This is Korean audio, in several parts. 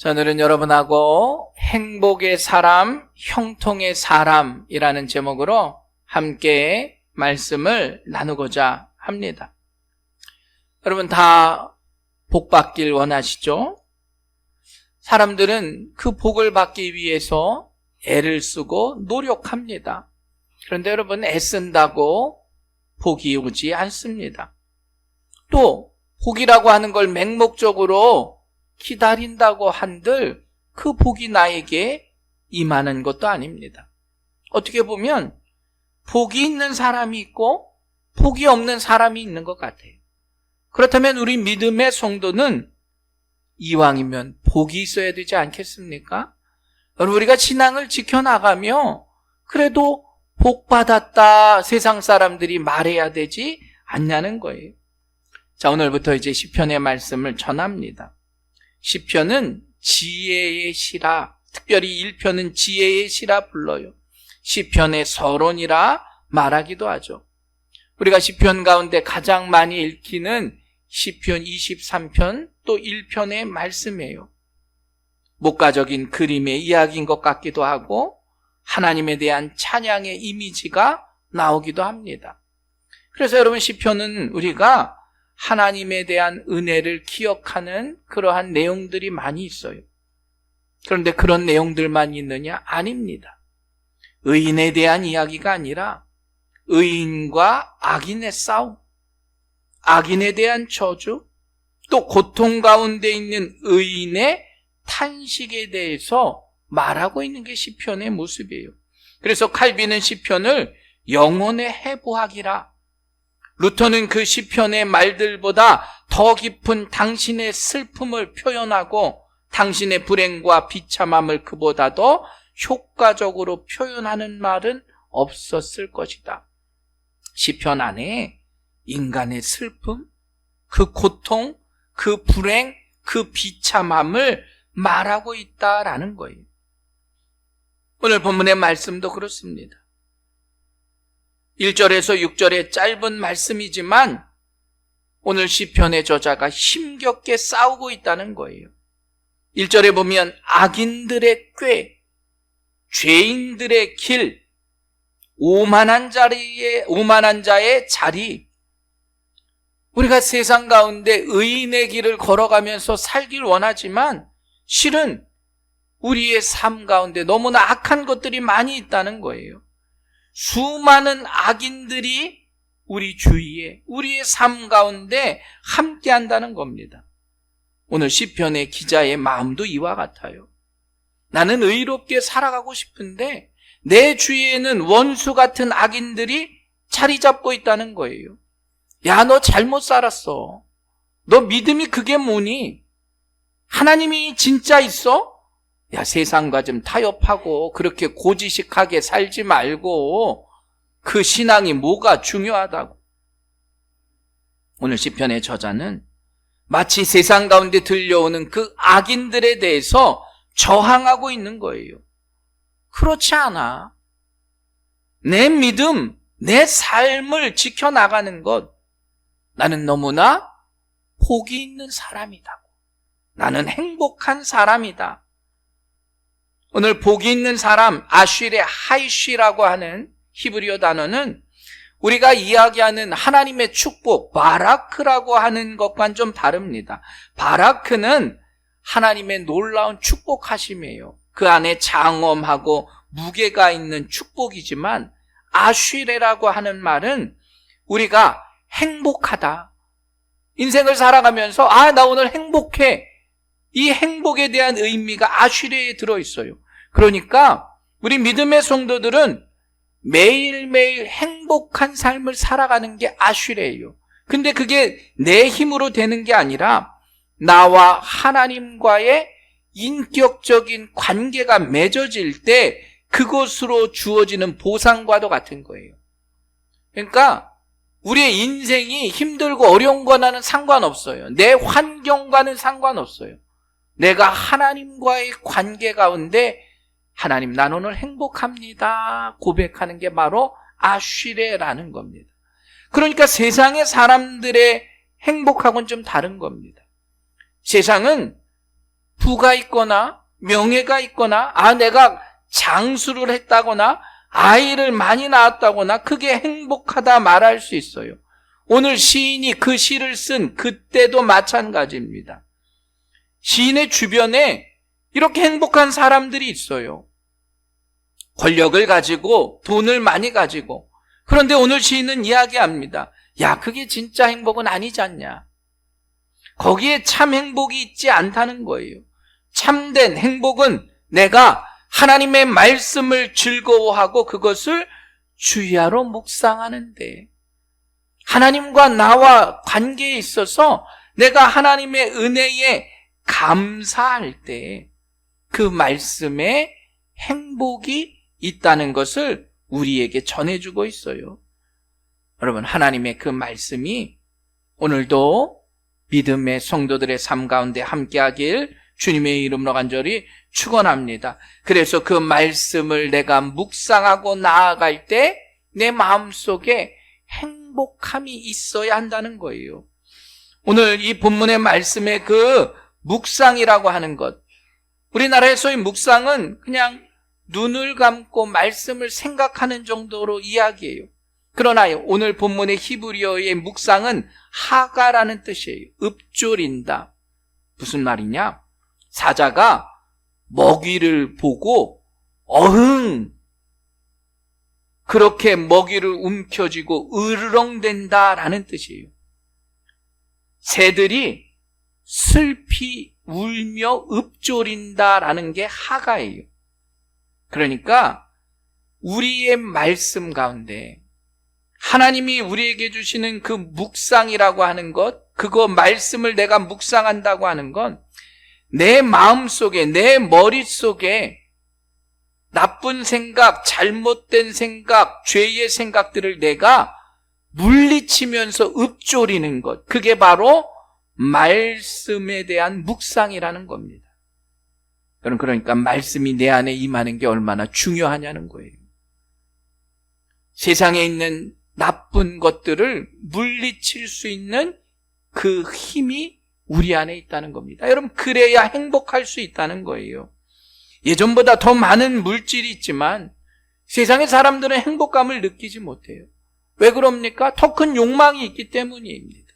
오늘은 여러분하고 행복의 사람, 형통의 사람이라는 제목으로 함께 말씀을 나누고자 합니다. 여러분 다 복 받길 원하시죠? 사람들은 그 복을 받기 위해서 애를 쓰고 노력합니다. 그런데 여러분 애쓴다고 복이 오지 않습니다. 또 복이라고 하는 걸 맹목적으로 기다린다고 한들 그 복이 나에게 임하는 것도 아닙니다. 어떻게 보면 복이 있는 사람이 있고 복이 없는 사람이 있는 것 같아요. 그렇다면 우리 믿음의 성도는 이왕이면 복이 있어야 되지 않겠습니까? 우리가 신앙을 지켜나가며 그래도 복 받았다 세상 사람들이 말해야 되지 않냐는 거예요. 자, 오늘부터 이제 시편의 말씀을 전합니다. 시편은 지혜의 시라, 특별히 1편은 지혜의 시라 불러요. 시편의 서론이라 말하기도 하죠. 우리가 시편 가운데 가장 많이 읽히는 시편 23편 또 1편의 말씀이에요. 목가적인 그림의 이야기인 것 같기도 하고 하나님에 대한 찬양의 이미지가 나오기도 합니다. 그래서 여러분 시편은 우리가 하나님에 대한 은혜를 기억하는 그러한 내용들이 많이 있어요. 그런데 그런 내용들만 있느냐? 아닙니다. 의인에 대한 이야기가 아니라 의인과 악인의 싸움, 악인에 대한 저주, 또 고통 가운데 있는 의인의 탄식에 대해서 말하고 있는 게 시편의 모습이에요. 그래서 칼빈은 시편을 영혼의 해부학이라, 루터는 그 시편의 말들보다 더 깊은 당신의 슬픔을 표현하고 당신의 불행과 비참함을 그보다 더 효과적으로 표현하는 말은 없었을 것이다. 시편 안에 인간의 슬픔, 그 고통, 그 불행, 그 비참함을 말하고 있다라는 거예요. 오늘 본문의 말씀도 그렇습니다. 1절에서 6절의 짧은 말씀이지만 오늘 시편의 저자가 힘겹게 싸우고 있다는 거예요. 1절에 보면 악인들의 꾀, 죄인들의 길, 오만한 자의 자리, 우리가 세상 가운데 의인의 길을 걸어가면서 살길 원하지만 실은 우리의 삶 가운데 너무나 악한 것들이 많이 있다는 거예요. 수많은 악인들이 우리 주위에, 우리의 삶 가운데 함께 한다는 겁니다. 오늘 시편의 기자의 마음도 이와 같아요. 나는 의롭게 살아가고 싶은데 내 주위에는 원수 같은 악인들이 자리 잡고 있다는 거예요. 야, 너 잘못 살았어. 너 믿음이 그게 뭐니? 하나님이 진짜 있어? 야, 세상과 좀 타협하고 그렇게 고지식하게 살지 말고 그 신앙이 뭐가 중요하다고. 오늘 시편의 저자는 마치 세상 가운데 들려오는 그 악인들에 대해서 저항하고 있는 거예요. 그렇지 않아. 내 믿음, 내 삶을 지켜나가는 것, 나는 너무나 복이 있는 사람이다. 나는 행복한 사람이다. 오늘 복이 있는 사람, 아쉬레 하이쉬라고 하는 히브리어 단어는 우리가 이야기하는 하나님의 축복, 바라크라고 하는 것과는 좀 다릅니다. 바라크는 하나님의 놀라운 축복하심이에요. 그 안에 장엄하고 무게가 있는 축복이지만 아쉬레라고 하는 말은 우리가 행복하다. 인생을 살아가면서 나 오늘 행복해. 이 행복에 대한 의미가 아쉬레에 들어있어요. 그러니까 우리 믿음의 성도들은 매일매일 행복한 삶을 살아가는 게 아쉬레예요. 근데 그게 내 힘으로 되는 게 아니라 나와 하나님과의 인격적인 관계가 맺어질 때 그것으로 주어지는 보상과도 같은 거예요. 그러니까 우리의 인생이 힘들고 어려운 거와는 상관없어요. 내 환경과는 상관없어요. 내가 하나님과의 관계 가운데 하나님, 난 오늘 행복합니다 고백하는 게 바로 아쉬레라는 겁니다. 그러니까 세상의 사람들의 행복하고는 좀 다른 겁니다. 세상은 부가 있거나 명예가 있거나 내가 장수를 했다거나 아이를 많이 낳았다거나 그게 행복하다 말할 수 있어요. 오늘 시인이 그 시를 쓴 그때도 마찬가지입니다. 시인의 주변에 이렇게 행복한 사람들이 있어요. 권력을 가지고 돈을 많이 가지고. 그런데 오늘 시인은 이야기합니다. 야, 그게 진짜 행복은 아니지 않냐. 거기에 참 행복이 있지 않다는 거예요. 참된 행복은 내가 하나님의 말씀을 즐거워하고 그것을 주야로 묵상하는데, 하나님과 나와 관계에 있어서 내가 하나님의 은혜에 감사할 때 그 말씀에 행복이 있다는 것을 우리에게 전해주고 있어요. 여러분, 하나님의 그 말씀이 오늘도 믿음의 성도들의 삶 가운데 함께하길 주님의 이름으로 간절히 축원합니다. 그래서 그 말씀을 내가 묵상하고 나아갈 때 내 마음속에 행복함이 있어야 한다는 거예요. 오늘 이 본문의 말씀의 그 묵상이라고 하는 것, 우리나라에서의 묵상은 그냥 눈을 감고 말씀을 생각하는 정도로 이야기해요. 그러나 오늘 본문의 히브리어의 묵상은 하가라는 뜻이에요. 읊조린다. 무슨 말이냐? 사자가 먹이를 보고 어흥, 그렇게 먹이를 움켜쥐고 으르렁댄다라는 뜻이에요. 새들이 슬피 울며 읊조린다라는 게 하가예요. 그러니까 우리의 말씀 가운데 하나님이 우리에게 주시는 그 묵상이라고 하는 것, 그거 말씀을 내가 묵상한다고 하는 건 내 마음속에, 내 머릿속에 나쁜 생각, 잘못된 생각, 죄의 생각들을 내가 물리치면서 읊조리는 것, 그게 바로 말씀에 대한 묵상이라는 겁니다. 그러니까 말씀이 내 안에 임하는 게 얼마나 중요하냐는 거예요. 세상에 있는 나쁜 것들을 물리칠 수 있는 그 힘이 우리 안에 있다는 겁니다. 여러분, 그래야 행복할 수 있다는 거예요. 예전보다 더 많은 물질이 있지만 세상의 사람들은 행복감을 느끼지 못해요. 왜 그럽니까? 더 큰 욕망이 있기 때문입니다.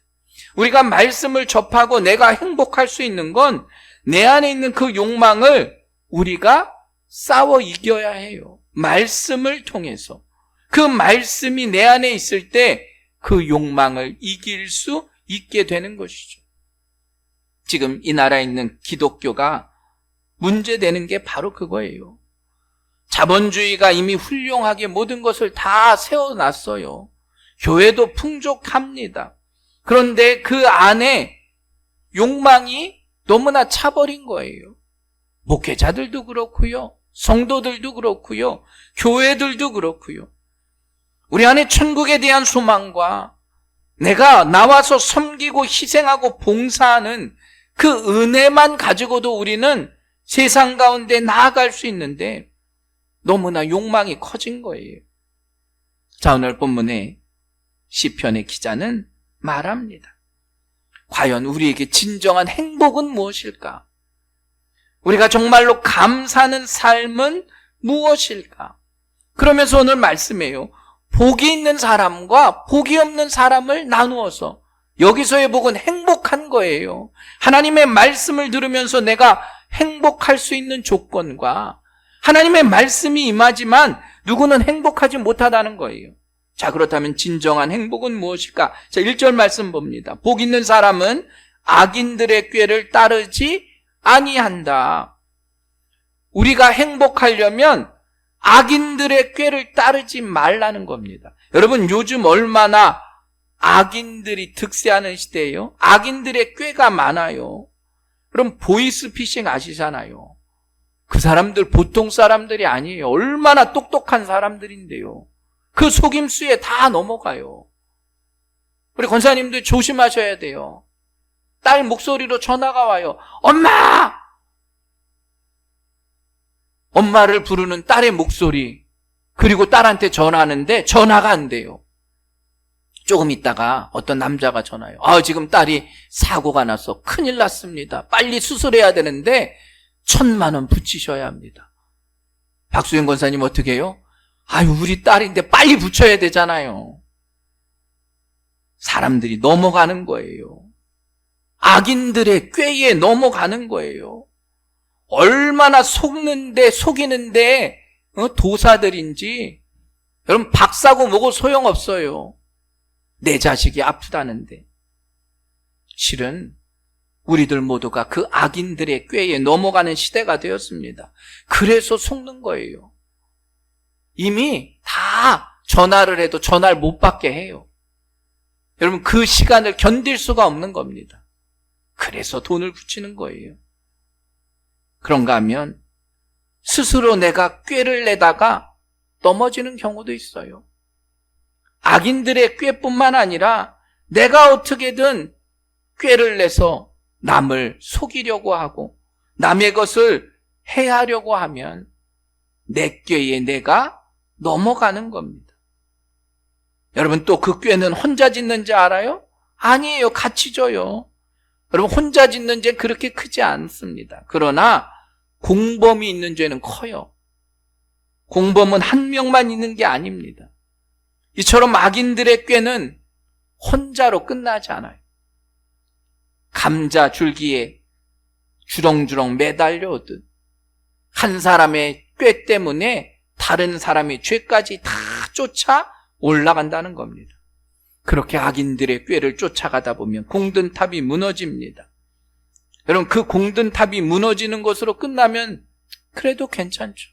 우리가 말씀을 접하고 내가 행복할 수 있는 건 내 안에 있는 그 욕망을 우리가 싸워 이겨야 해요. 말씀을 통해서. 그 말씀이 내 안에 있을 때 그 욕망을 이길 수 있게 되는 것이죠. 지금 이 나라에 있는 기독교가 문제되는 게 바로 그거예요. 자본주의가 이미 훌륭하게 모든 것을 다 세워놨어요. 교회도 풍족합니다. 그런데 그 안에 욕망이 너무나 차버린 거예요. 목회자들도 그렇고요, 성도들도 그렇고요, 교회들도 그렇고요. 우리 안에 천국에 대한 소망과 내가 나와서 섬기고 희생하고 봉사하는 그 은혜만 가지고도 우리는 세상 가운데 나아갈 수 있는데 너무나 욕망이 커진 거예요. 자, 오늘 본문의 시편의 기자는 말합니다. 과연 우리에게 진정한 행복은 무엇일까? 우리가 정말로 감사하는 삶은 무엇일까? 그러면서 오늘 말씀해요. 복이 있는 사람과 복이 없는 사람을 나누어서, 여기서의 복은 행복한 거예요. 하나님의 말씀을 들으면서 내가 행복할 수 있는 조건과 하나님의 말씀이 임하지만 누구는 행복하지 못하다는 거예요. 자, 그렇다면 진정한 행복은 무엇일까? 자, 1절 말씀 봅니다. 복 있는 사람은 악인들의 꾀를 따르지 아니한다. 우리가 행복하려면 악인들의 꾀를 따르지 말라는 겁니다. 여러분, 요즘 얼마나 악인들이 득세하는 시대예요. 악인들의 꾀가 많아요. 그럼 보이스피싱 아시잖아요. 그 사람들 보통 사람들이 아니에요. 얼마나 똑똑한 사람들인데요. 그 속임수에 다 넘어가요. 우리 권사님들 조심하셔야 돼요. 딸 목소리로 전화가 와요. 엄마! 엄마를 부르는 딸의 목소리, 그리고 딸한테 전화하는데 전화가 안 돼요. 조금 있다가 어떤 남자가 전화해요. 지금 딸이 사고가 나서 큰일 났습니다. 빨리 수술해야 되는데 1,000만 원 붙이셔야 합니다. 박수영 권사님 어떻게 해요? 아유, 우리 딸인데 빨리 붙여야 되잖아요. 사람들이 넘어가는 거예요. 악인들의 꾀에 넘어가는 거예요. 얼마나 속이는데 도사들인지. 여러분, 박사고 뭐고 소용없어요. 내 자식이 아프다는데. 실은 우리들 모두가 그 악인들의 꾀에 넘어가는 시대가 되었습니다. 그래서 속는 거예요. 이미 다 전화를 해도 전화를 못 받게 해요. 여러분, 그 시간을 견딜 수가 없는 겁니다. 그래서 돈을 붙이는 거예요. 그런가 하면 스스로 내가 꾀를 내다가 넘어지는 경우도 있어요. 악인들의 꾀뿐만 아니라 내가 어떻게든 꾀를 내서 남을 속이려고 하고 남의 것을 해하려고 하면 내 꾀에 내가 넘어가는 겁니다. 여러분, 또 그 꾀는 혼자 짓는지 알아요? 아니에요. 같이 져요. 여러분, 혼자 짓는 죄는 그렇게 크지 않습니다. 그러나 공범이 있는 죄는 커요. 공범은 한 명만 있는 게 아닙니다. 이처럼 악인들의 꾀는 혼자로 끝나지 않아요. 감자 줄기에 주렁주렁 매달려 오듯 한 사람의 꾀 때문에 다른 사람의 죄까지 다 쫓아 올라간다는 겁니다. 그렇게 악인들의 꾀를 쫓아가다 보면 공든 탑이 무너집니다. 여러분, 그 공든 탑이 무너지는 것으로 끝나면 그래도 괜찮죠.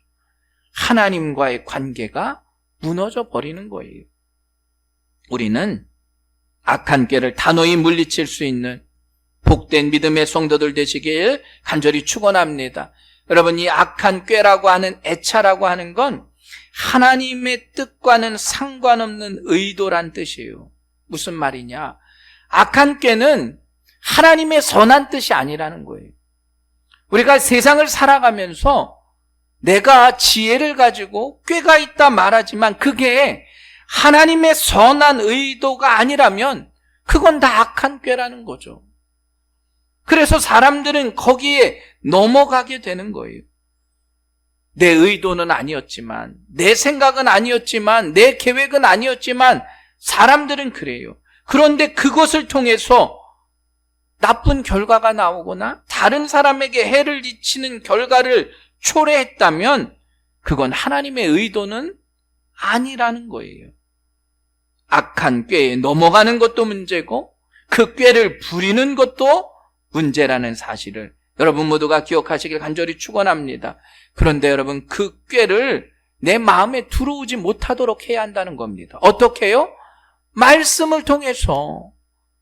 하나님과의 관계가 무너져 버리는 거예요. 우리는 악한 꾀를 단호히 물리칠 수 있는 복된 믿음의 성도들 되시길 간절히 축원합니다. 여러분, 이 악한 꾀라고 하는 애차라고 하는 건 하나님의 뜻과는 상관없는 의도란 뜻이에요. 무슨 말이냐? 악한 꾀는 하나님의 선한 뜻이 아니라는 거예요. 우리가 세상을 살아가면서 내가 지혜를 가지고 꾀가 있다 말하지만 그게 하나님의 선한 의도가 아니라면 그건 다 악한 꾀라는 거죠. 그래서 사람들은 거기에 넘어가게 되는 거예요. 내 의도는 아니었지만, 내 생각은 아니었지만, 내 계획은 아니었지만 사람들은 그래요. 그런데 그것을 통해서 나쁜 결과가 나오거나 다른 사람에게 해를 끼치는 결과를 초래했다면 그건 하나님의 의도는 아니라는 거예요. 악한 꾀에 넘어가는 것도 문제고 그 꾀를 부리는 것도 문제라는 사실을 여러분 모두가 기억하시길 간절히 축원합니다. 그런데 여러분, 그 꾀를 내 마음에 들어오지 못하도록 해야 한다는 겁니다. 어떻게 해요? 말씀을 통해서,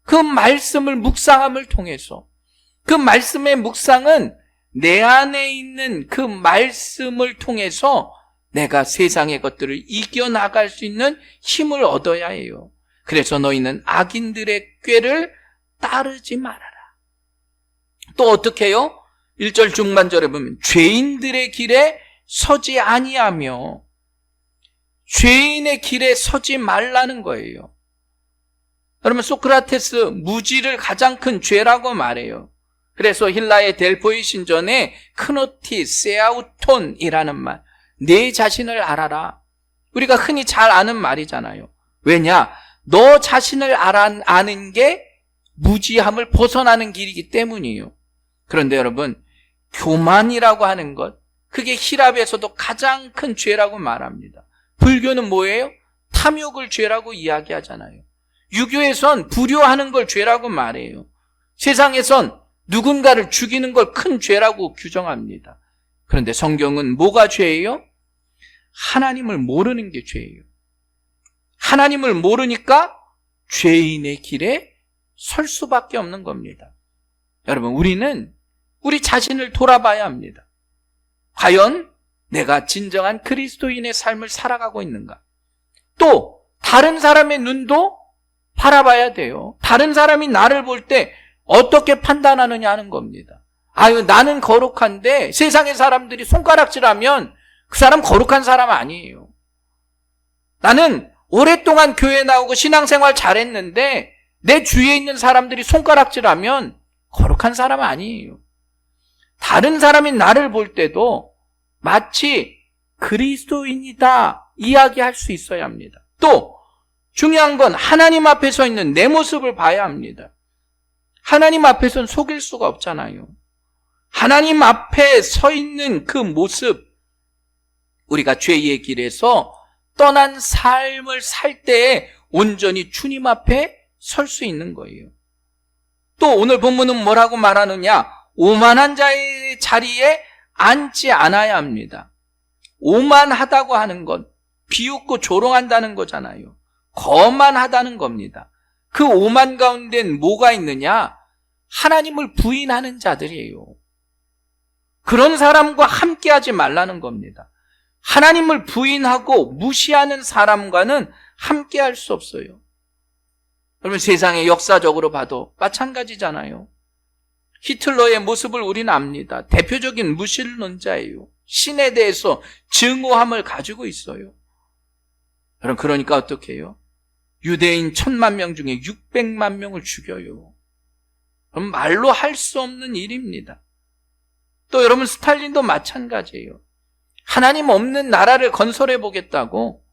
그 말씀을 묵상함을 통해서, 그 말씀의 묵상은 내 안에 있는 그 말씀을 통해서 내가 세상의 것들을 이겨나갈 수 있는 힘을 얻어야 해요. 그래서 너희는 악인들의 꾀를 따르지 말아라. 또 어떻게 해요? 1절 중반절에 보면 죄인들의 길에 서지 아니하며, 죄인의 길에 서지 말라는 거예요. 여러분, 소크라테스 무지를 가장 큰 죄라고 말해요. 그래서 힐라의 델포이 신전에 크노티 세아우톤이라는 말, 내 자신을 알아라. 우리가 흔히 잘 아는 말이잖아요. 왜냐? 너 자신을 아는 게 무지함을 벗어나는 길이기 때문이에요. 그런데 여러분, 교만이라고 하는 것, 그게 히랍에서도 가장 큰 죄라고 말합니다. 불교는 뭐예요? 탐욕을 죄라고 이야기하잖아요. 유교에선 불효하는 걸 죄라고 말해요. 세상에선 누군가를 죽이는 걸 큰 죄라고 규정합니다. 그런데 성경은 뭐가 죄예요? 하나님을 모르는 게 죄예요. 하나님을 모르니까 죄인의 길에 설 수밖에 없는 겁니다. 여러분, 우리는 우리 자신을 돌아봐야 합니다. 과연 내가 진정한 그리스도인의 삶을 살아가고 있는가? 또 다른 사람의 눈도 바라봐야 돼요. 다른 사람이 나를 볼 때 어떻게 판단하느냐 하는 겁니다. 아유, 나는 거룩한데 세상의 사람들이 손가락질하면 그 사람 거룩한 사람 아니에요. 나는 오랫동안 교회 나오고 신앙생활 잘했는데 내 주위에 있는 사람들이 손가락질하면 거룩한 사람 아니에요. 다른 사람이 나를 볼 때도 마치 그리스도인이다 이야기할 수 있어야 합니다. 또 중요한 건 하나님 앞에 서 있는 내 모습을 봐야 합니다. 하나님 앞에서는 속일 수가 없잖아요. 하나님 앞에 서 있는 그 모습, 우리가 죄의 길에서 떠난 삶을 살 때에 온전히 주님 앞에 설 수 있는 거예요. 또 오늘 본문은 뭐라고 말하느냐? 오만한 자의 자리에 앉지 않아야 합니다. 오만하다고 하는 건 비웃고 조롱한다는 거잖아요. 거만하다는 겁니다. 그 오만 가운데는 뭐가 있느냐? 하나님을 부인하는 자들이에요. 그런 사람과 함께하지 말라는 겁니다. 하나님을 부인하고 무시하는 사람과는 함께할 수 없어요. 여러분, 세상에 역사적으로 봐도 마찬가지잖아요. 히틀러의 모습을 우리는 압니다. 대표적인 무신론자예요. 신에 대해서 증오함을 가지고 있어요. 여러분, 그러니까 어떻게 해요? 유대인 1000만 명 중에 600만 명을 죽여요. 그럼 말로 할 수 없는 일입니다. 또 여러분, 스탈린도 마찬가지예요. 하나님 없는 나라를 건설해 보겠다고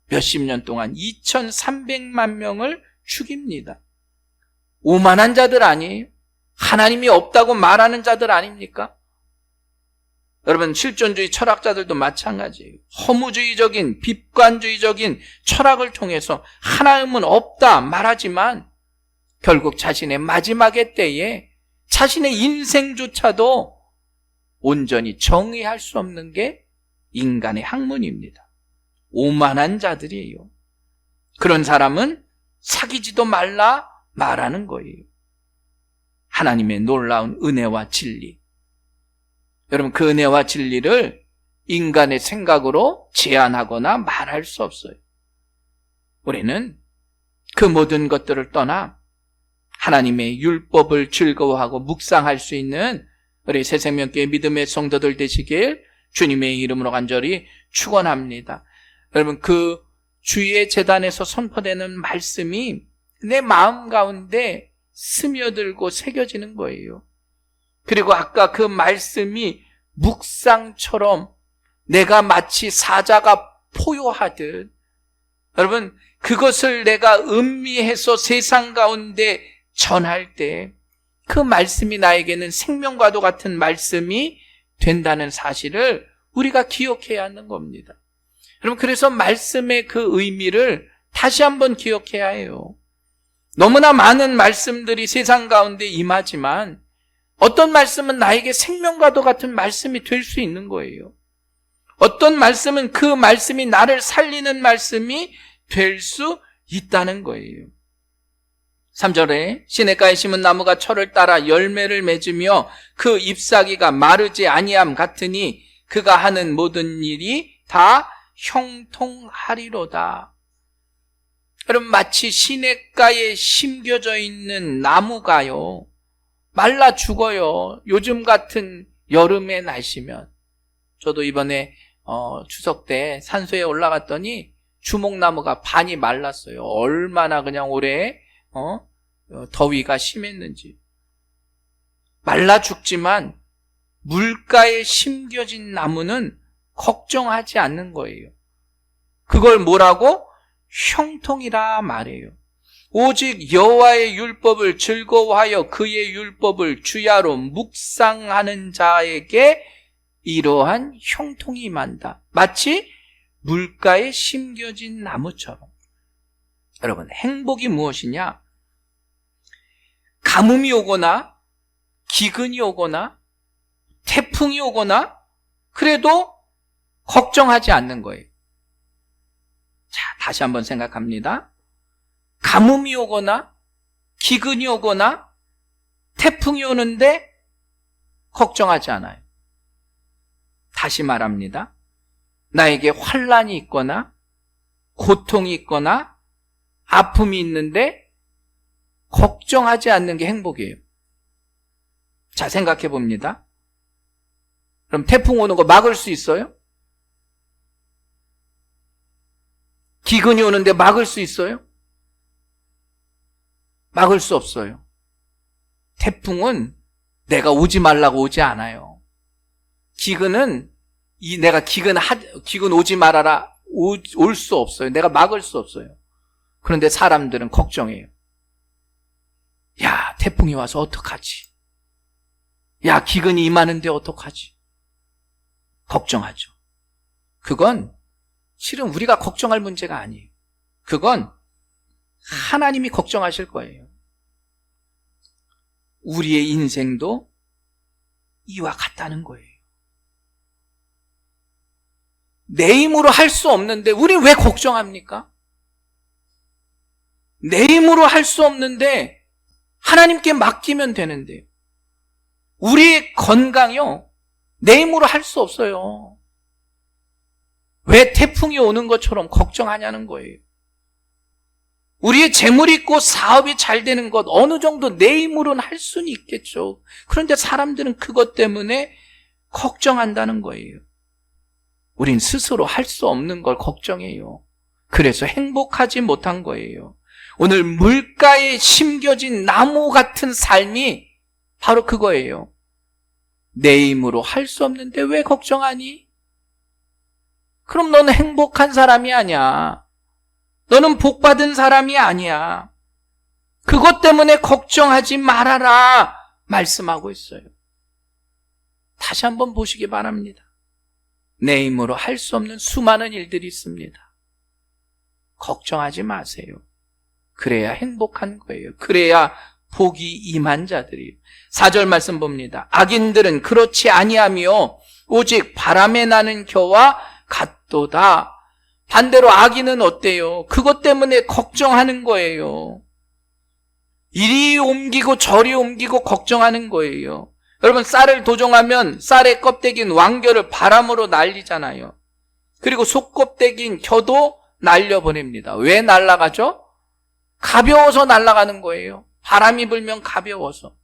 몇십 년 동안 2300만 명을 죽입니다. 오만한 자들 아니에요? 하나님이 없다고 말하는 자들 아닙니까? 여러분, 실존주의 철학자들도 마찬가지예요. 허무주의적인, 비관주의적인 철학을 통해서 하나님은 없다 말하지만 결국 자신의 마지막의 때에 자신의 인생조차도 온전히 정의할 수 없는 게 인간의 학문입니다. 오만한 자들이에요. 그런 사람은 사귀지도 말라 말하는 거예요. 하나님의 놀라운 은혜와 진리. 여러분, 그 은혜와 진리를 인간의 생각으로 제한하거나 말할 수 없어요. 우리는 그 모든 것들을 떠나 하나님의 율법을 즐거워하고 묵상할 수 있는 우리 새생명교회 믿음의 성도들 되시길 주님의 이름으로 간절히 축원합니다. 여러분, 그 주의 제단에서 선포되는 말씀이 내 마음 가운데 스며들고 새겨지는 거예요. 그리고 아까 그 말씀이 묵상처럼 내가 마치 사자가 포효하듯, 여러분, 그것을 내가 음미해서 세상 가운데 전할 때 그 말씀이 나에게는 생명과도 같은 말씀이 된다는 사실을 우리가 기억해야 하는 겁니다. 여러분, 그래서 말씀의 그 의미를 다시 한번 기억해야 해요. 너무나 많은 말씀들이 세상 가운데 임하지만 어떤 말씀은 나에게 생명과도 같은 말씀이 될 수 있는 거예요. 어떤 말씀은 그 말씀이 나를 살리는 말씀이 될 수 있다는 거예요. 3절에 시냇가에 심은 나무가 철을 따라 열매를 맺으며 그 잎사귀가 마르지 아니함 같으니 그가 하는 모든 일이 다 형통하리로다. 여러분, 마치 시냇가에 심겨져 있는 나무가요, 말라 죽어요. 요즘 같은 여름의 날씨면. 저도 이번에 추석 때 산소에 올라갔더니 주목나무가 반이 말랐어요. 얼마나 그냥 올해 더위가 심했는지. 말라 죽지만 물가에 심겨진 나무는 걱정하지 않는 거예요. 그걸 뭐라고? 형통이라 말해요. 오직 여호와의 율법을 즐거워하여 그의 율법을 주야로 묵상하는 자에게 이러한 형통이 임한다. 마치 물가에 심겨진 나무처럼. 여러분, 행복이 무엇이냐? 가뭄이 오거나 기근이 오거나 태풍이 오거나 그래도 걱정하지 않는 거예요. 자, 다시 한번 생각합니다. 가뭄이 오거나 기근이 오거나 태풍이 오는데 걱정하지 않아요. 다시 말합니다. 나에게 환난이 있거나 고통이 있거나 아픔이 있는데 걱정하지 않는 게 행복이에요. 자, 생각해 봅니다. 그럼 태풍 오는 거 막을 수 있어요? 기근이 오는데 막을 수 있어요? 막을 수 없어요. 태풍은 내가 오지 말라고 오지 않아요. 기근은 내가 기근 오지 말아라 올 수 없어요. 내가 막을 수 없어요. 그런데 사람들은 걱정해요. 야, 태풍이 와서 어떡하지? 야, 기근이 임하는데 어떡하지? 걱정하죠. 그건 실은 우리가 걱정할 문제가 아니에요. 그건 하나님이 걱정하실 거예요. 우리의 인생도 이와 같다는 거예요. 내 힘으로 할 수 없는데 우리 왜 걱정합니까? 내 힘으로 할 수 없는데 하나님께 맡기면 되는데 우리의 건강이요, 내 힘으로 할 수 없어요. 왜 태풍이 오는 것처럼 걱정하냐는 거예요. 우리의 재물이 있고 사업이 잘 되는 것 어느 정도 내 힘으로는 할 수는 있겠죠. 그런데 사람들은 그것 때문에 걱정한다는 거예요. 우린 스스로 할 수 없는 걸 걱정해요. 그래서 행복하지 못한 거예요. 오늘 물가에 심겨진 나무 같은 삶이 바로 그거예요. 내 힘으로 할 수 없는데 왜 걱정하니? 그럼 너는 행복한 사람이 아니야. 너는 복받은 사람이 아니야. 그것 때문에 걱정하지 말아라 말씀하고 있어요. 다시 한번 보시기 바랍니다. 내 힘으로 할 수 없는 수많은 일들이 있습니다. 걱정하지 마세요. 그래야 행복한 거예요. 그래야 복이 임한 자들이에요. 4절 말씀 봅니다. 악인들은 그렇지 아니하며 오직 바람에 나는 겨와 같도다. 반대로 악인은 어때요? 그것 때문에 걱정하는 거예요. 이리 옮기고 저리 옮기고 걱정하는 거예요. 여러분, 쌀을 도종하면 쌀의 껍데기인 왕겨를 바람으로 날리잖아요. 그리고 속껍데기인 겨도 날려보냅니다. 왜 날아가죠? 가벼워서 날아가는 거예요. 바람이 불면 가벼워서.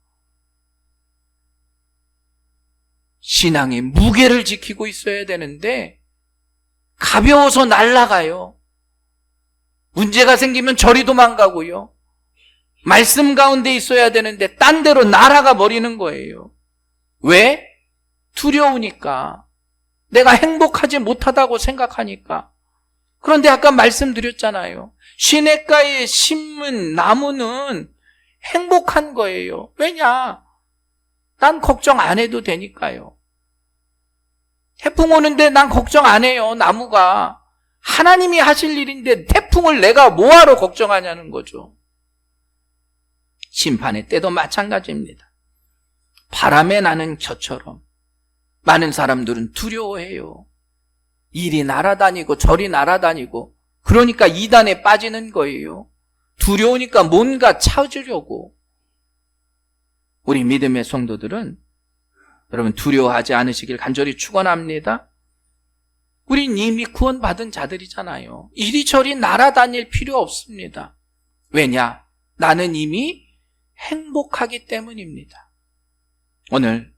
신앙의 무게를 지키고 있어야 되는데 가벼워서 날아가요. 문제가 생기면 저리 도망가고요. 말씀 가운데 있어야 되는데 딴 데로 날아가 버리는 거예요. 왜? 두려우니까. 내가 행복하지 못하다고 생각하니까. 그런데 아까 말씀드렸잖아요. 시냇가에 심은 나무는 행복한 거예요. 왜냐? 난 걱정 안 해도 되니까요. 태풍 오는데 난 걱정 안 해요, 나무가. 하나님이 하실 일인데 태풍을 내가 뭐하러 걱정하냐는 거죠. 심판의 때도 마찬가지입니다. 바람에 나는 겨처럼 많은 사람들은 두려워해요. 이리 날아다니고 저리 날아다니고, 그러니까 이단에 빠지는 거예요. 두려우니까 뭔가 찾으려고. 우리 믿음의 성도들은 여러분 두려워하지 않으시길 간절히 축원합니다. 우린 이미 구원받은 자들이잖아요. 이리저리 날아다닐 필요 없습니다. 왜냐? 나는 이미 행복하기 때문입니다. 오늘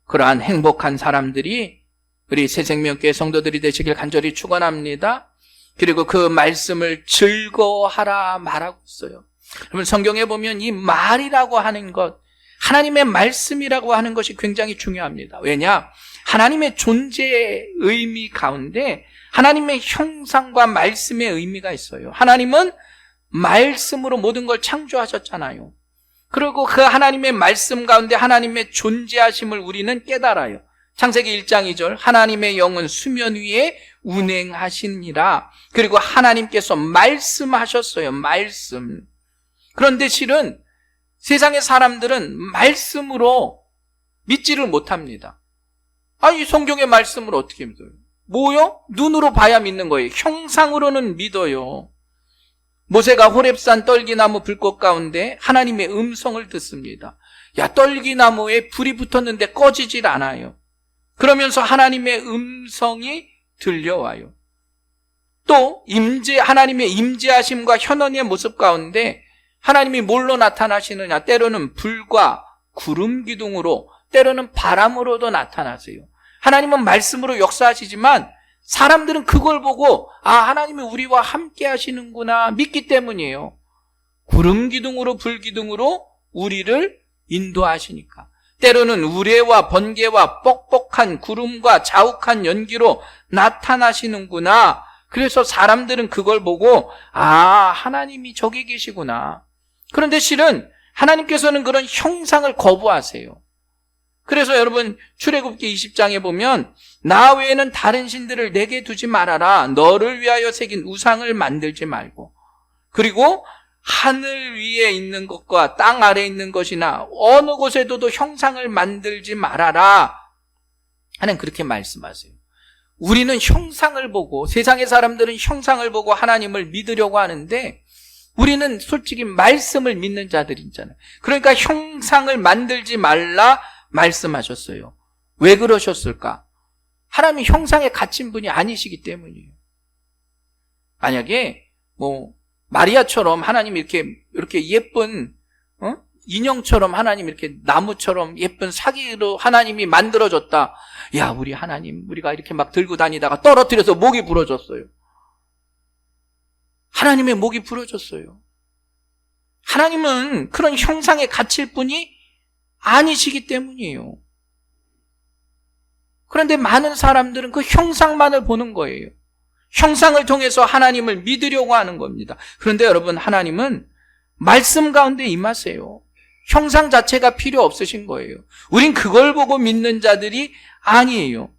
그러한 행복한 사람들이 우리 새생명교회 성도들이 되시길 간절히 축원합니다. 그리고 그 말씀을 즐거워하라 말하고 있어요. 여러분, 성경에 보면 이 말이라고 하는 것, 하나님의 말씀이라고 하는 것이 굉장히 중요합니다. 왜냐? 하나님의 존재의 의미 가운데 하나님의 형상과 말씀의 의미가 있어요. 하나님은 말씀으로 모든 걸 창조하셨잖아요. 그리고 그 하나님의 말씀 가운데 하나님의 존재하심을 우리는 깨달아요. 창세기 1장 2절, 하나님의 영은 수면 위에 운행하시니라. 그리고 하나님께서 말씀하셨어요. 말씀. 그런데 실은 세상의 사람들은 말씀으로 믿지를 못합니다. 이 성경의 말씀을 어떻게 믿어요? 뭐요? 눈으로 봐야 믿는 거예요. 형상으로는 믿어요. 모세가 호렙산 떨기나무 불꽃 가운데 하나님의 음성을 듣습니다. 야, 떨기나무에 불이 붙었는데 꺼지질 않아요. 그러면서 하나님의 음성이 들려와요. 또 하나님의 임재하심과 현원의 모습 가운데 하나님이 뭘로 나타나시느냐? 때로는 불과 구름 기둥으로, 때로는 바람으로도 나타나세요. 하나님은 말씀으로 역사하시지만 사람들은 그걸 보고 하나님이 우리와 함께 하시는구나 믿기 때문이에요. 구름 기둥으로 불 기둥으로 우리를 인도하시니까. 때로는 우레와 번개와 뻑뻑한 구름과 자욱한 연기로 나타나시는구나. 그래서 사람들은 그걸 보고 하나님이 저기 계시구나. 그런데 실은 하나님께서는 그런 형상을 거부하세요. 그래서 여러분 출애굽기 20장에 보면 나 외에는 다른 신들을 내게 두지 말아라. 너를 위하여 새긴 우상을 만들지 말고, 그리고 하늘 위에 있는 것과 땅 아래에 있는 것이나 어느 곳에도 형상을 만들지 말아라 하는 그렇게 말씀하세요. 우리는 형상을 보고, 세상의 사람들은 형상을 보고 하나님을 믿으려고 하는데 우리는 솔직히 말씀을 믿는 자들이잖아요. 그러니까 형상을 만들지 말라 말씀하셨어요. 왜 그러셨을까? 하나님이 형상에 갇힌 분이 아니시기 때문이에요. 만약에 마리아처럼 하나님 이렇게 예쁜 인형처럼 하나님 이렇게 나무처럼 예쁜 사기로 하나님이 만들어줬다. 야, 우리 하나님, 우리가 이렇게 막 들고 다니다가 떨어뜨려서 목이 부러졌어요. 하나님의 목이 부러졌어요. 하나님은 그런 형상에 갇힐 분이 아니시기 때문이에요. 그런데 많은 사람들은 그 형상만을 보는 거예요. 형상을 통해서 하나님을 믿으려고 하는 겁니다. 그런데 여러분, 하나님은 말씀 가운데 임하세요. 형상 자체가 필요 없으신 거예요. 우린 그걸 보고 믿는 자들이 아니에요.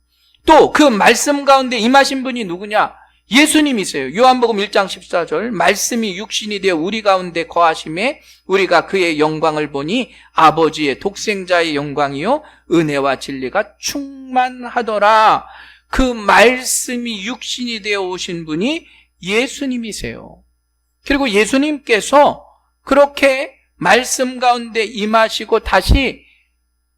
또 그 말씀 가운데 임하신 분이 누구냐? 예수님이세요. 요한복음 1장 14절, 말씀이 육신이 되어 우리 가운데 거하심에 우리가 그의 영광을 보니 아버지의 독생자의 영광이요 은혜와 진리가 충만하더라. 그 말씀이 육신이 되어 오신 분이 예수님이세요. 그리고 예수님께서 그렇게 말씀 가운데 임하시고 다시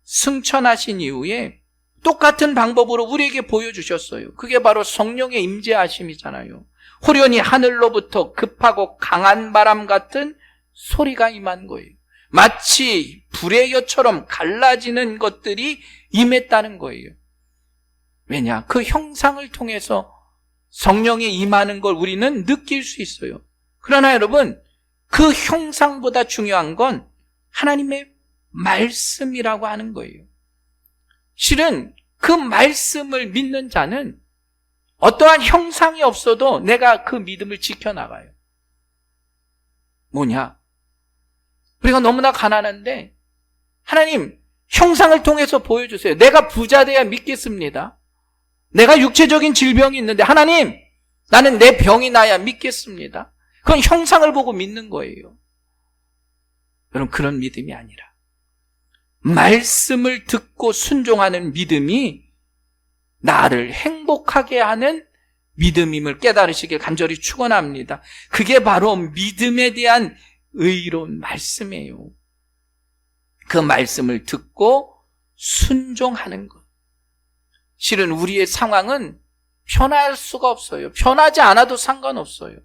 승천하신 이후에 똑같은 방법으로 우리에게 보여주셨어요. 그게 바로 성령의 임재하심이잖아요. 호련히 하늘로부터 급하고 강한 바람 같은 소리가 임한 거예요. 마치 불의 여처럼 갈라지는 것들이 임했다는 거예요. 왜냐? 그 형상을 통해서 성령이 임하는 걸 우리는 느낄 수 있어요. 그러나 여러분, 그 형상보다 중요한 건 하나님의 말씀이라고 하는 거예요. 실은 그 말씀을 믿는 자는 어떠한 형상이 없어도 내가 그 믿음을 지켜나가요. 뭐냐? 우리가 너무나 가난한데 하나님, 형상을 통해서 보여주세요. 내가 부자 돼야 믿겠습니다. 내가 육체적인 질병이 있는데 하나님, 나는 내 병이 나야 믿겠습니다. 그건 형상을 보고 믿는 거예요. 여러분, 그런 믿음이 아니라 말씀을 듣고 순종하는 믿음이 나를 행복하게 하는 믿음임을 깨달으시길 간절히 축원합니다. 그게 바로 믿음에 대한 의로운 말씀이에요. 그 말씀을 듣고 순종하는 것. 실은 우리의 상황은 편할 수가 없어요. 편하지 않아도 상관없어요.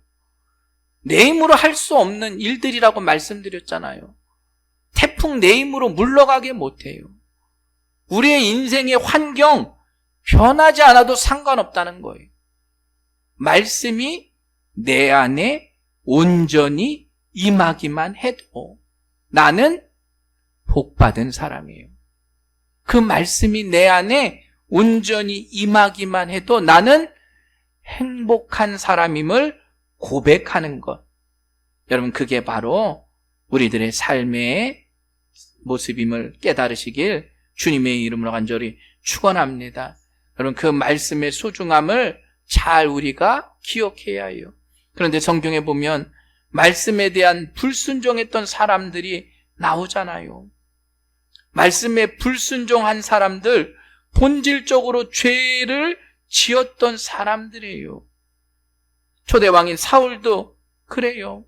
내 힘으로 할 수 없는 일들이라고 말씀드렸잖아요. 태풍 내 힘으로 물러가게 못해요. 우리의 인생의 환경 변하지 않아도 상관없다는 거예요. 말씀이 내 안에 온전히 임하기만 해도 나는 복받은 사람이에요. 그 말씀이 내 안에 온전히 임하기만 해도 나는 행복한 사람임을 고백하는 것. 여러분, 그게 바로 우리들의 삶의 모습임을 깨달으시길 주님의 이름으로 간절히 축원합니다. 여러분, 그 말씀의 소중함을 잘 우리가 기억해야 해요. 그런데 성경에 보면 말씀에 대한 불순종했던 사람들이 나오잖아요. 말씀에 불순종한 사람들, 본질적으로 죄를 지었던 사람들이에요. 초대왕인 사울도 그래요.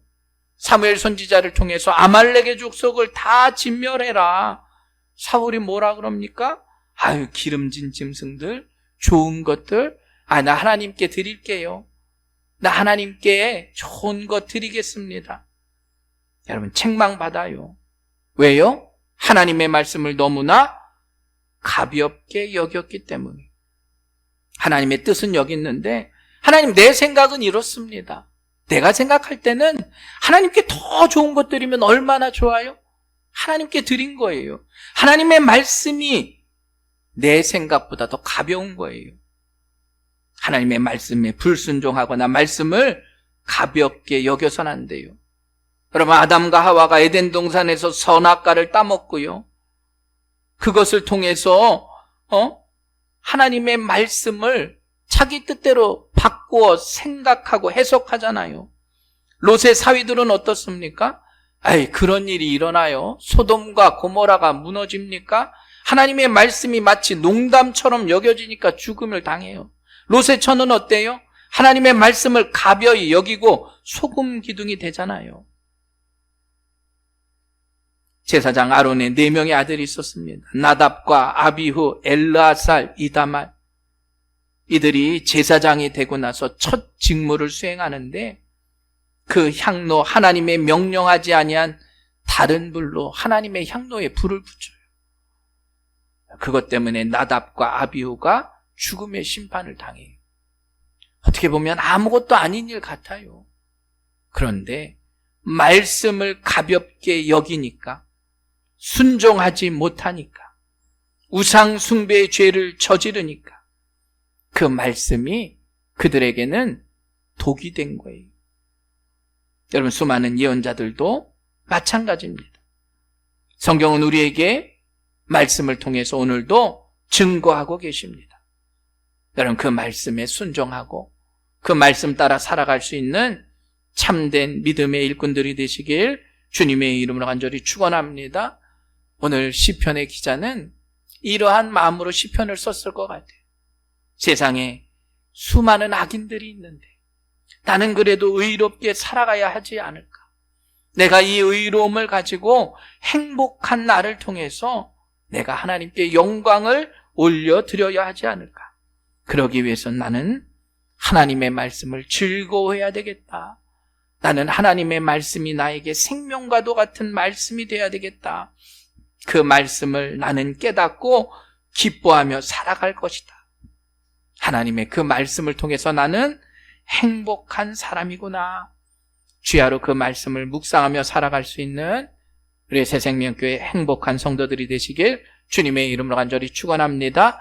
사무엘 선지자를 통해서 아말렉의 족속을 다 진멸해라. 사울이 뭐라 그럽니까? 아유, 기름진 짐승들, 좋은 것들, 나 하나님께 드릴게요. 나 하나님께 좋은 것 드리겠습니다. 여러분, 책망받아요. 왜요? 하나님의 말씀을 너무나 가볍게 여겼기 때문에. 하나님의 뜻은 여기 있는데 하나님, 내 생각은 이렇습니다. 내가 생각할 때는 하나님께 더 좋은 것들이면 얼마나 좋아요? 하나님께 드린 거예요. 하나님의 말씀이 내 생각보다 더 가벼운 거예요. 하나님의 말씀에 불순종하거나 말씀을 가볍게 여겨서는 안 돼요. 여러분, 아담과 하와가 에덴 동산에서 선악과를 따먹고요, 그것을 통해서 하나님의 말씀을 자기 뜻대로 바꾸어 생각하고 해석하잖아요. 롯의 사위들은 어떻습니까? 그런 일이 일어나요? 소돔과 고모라가 무너집니까? 하나님의 말씀이 마치 농담처럼 여겨지니까 죽음을 당해요. 롯의 처는 어때요? 하나님의 말씀을 가벼이 여기고 소금 기둥이 되잖아요. 제사장 아론의 4명의 아들이 있었습니다. 나답과 아비후, 엘르아살, 이다말. 이들이 제사장이 되고 나서 첫 직무를 수행하는데 그 향로, 하나님의 명령하지 아니한 다른 불로 하나님의 향로에 불을 붙여요. 그것 때문에 나답과 아비후가 죽음의 심판을 당해요. 어떻게 보면 아무것도 아닌 일 같아요. 그런데 말씀을 가볍게 여기니까, 순종하지 못하니까, 우상 숭배의 죄를 저지르니까 그 말씀이 그들에게는 독이 된 거예요. 여러분, 수많은 예언자들도 마찬가지입니다. 성경은 우리에게 말씀을 통해서 오늘도 증거하고 계십니다. 여러분, 그 말씀에 순종하고 그 말씀 따라 살아갈 수 있는 참된 믿음의 일꾼들이 되시길 주님의 이름으로 간절히 축원합니다. 오늘 시편의 기자는 이러한 마음으로 시편을 썼을 것 같아요. 세상에 수많은 악인들이 있는데 나는 그래도 의롭게 살아가야 하지 않을까? 내가 이 의로움을 가지고 행복한 나를 통해서 내가 하나님께 영광을 올려드려야 하지 않을까? 그러기 위해서 나는 하나님의 말씀을 즐거워해야 되겠다. 나는 하나님의 말씀이 나에게 생명과도 같은 말씀이 되어야 되겠다. 그 말씀을 나는 깨닫고 기뻐하며 살아갈 것이다. 하나님의 그 말씀을 통해서 나는 행복한 사람이구나. 주야로 그 말씀을 묵상하며 살아갈 수 있는 우리 새생명교회 행복한 성도들이 되시길 주님의 이름으로 간절히 축원합니다.